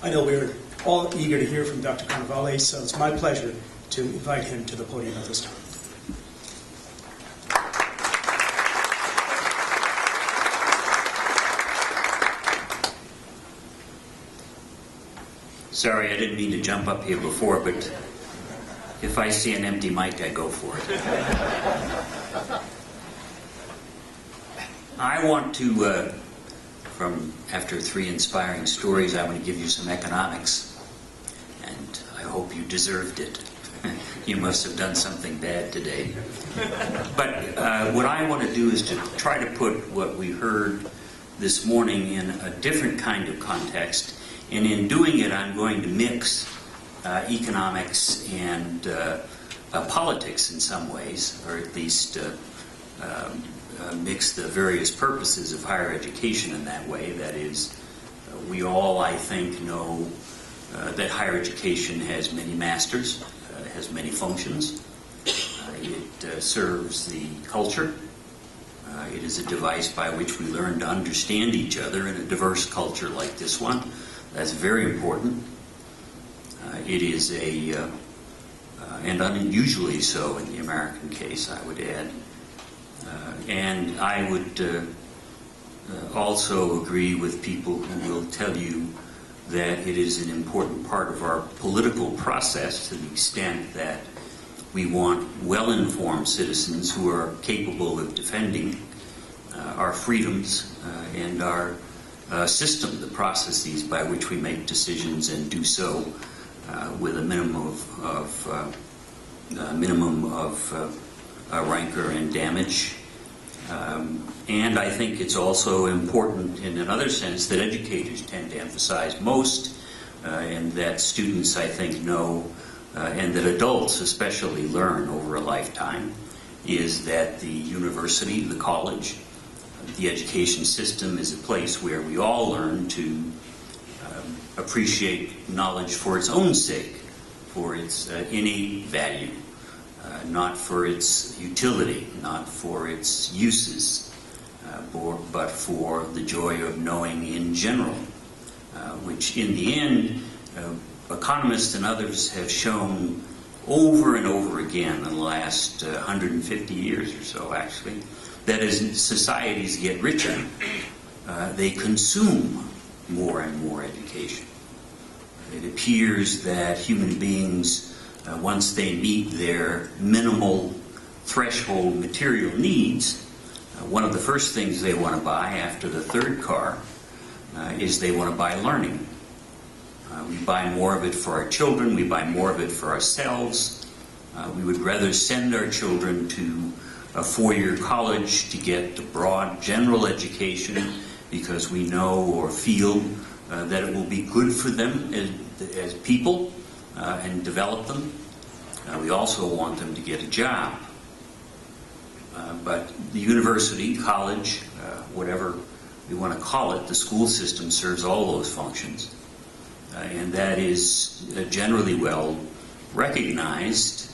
I know we're all eager to hear from Dr. Carnevale, so it's my pleasure to invite him to the podium at this time. Sorry, I didn't mean to jump up here before, but if I see an empty mic, I go for it. I want to, after 3 inspiring stories, I want to give you some economics, and I hope you deserved it. You must have done something bad today. But what I want to do is to try to put what we heard this morning in a different kind of context. And in doing it, I'm going to mix economics and politics in some ways, or at least mix the various purposes of higher education in that way. That is, we all, I think, know that higher education has many masters, has many functions. It serves the culture. It is a device by which we learn to understand each other in a diverse culture like this one. That's very important. It is and unusually so in the American case, I would add. And I would also agree with people who will tell you that it is an important part of our political process to the extent that we want well-informed citizens who are capable of defending our freedoms and our system, the processes by which we make decisions and do so with a minimum of rancor and damage. And I think it's also important in another sense that educators tend to emphasize most, and that students, I think, know, and that adults especially learn over a lifetime, is that the university, the college, the education system is a place where we all learn to appreciate knowledge for its own sake, for its innate value, not for its utility, not for its uses, but for the joy of knowing in general, which in the end, economists and others have shown over and over again in the last 150 years or so, actually, that as societies get richer, they consume more and more education. It appears that human beings, once they meet their minimal threshold material needs, one of the first things they want to buy after the third car is they want to buy learning. We buy more of it for our children, we buy more of it for ourselves. We would rather send our children to a 4-year college to get the broad general education because we know or feel that it will be good for them as people and develop them. We also want them to get a job. But the university, college, whatever we want to call it, the school system serves all those functions. And that is generally well recognized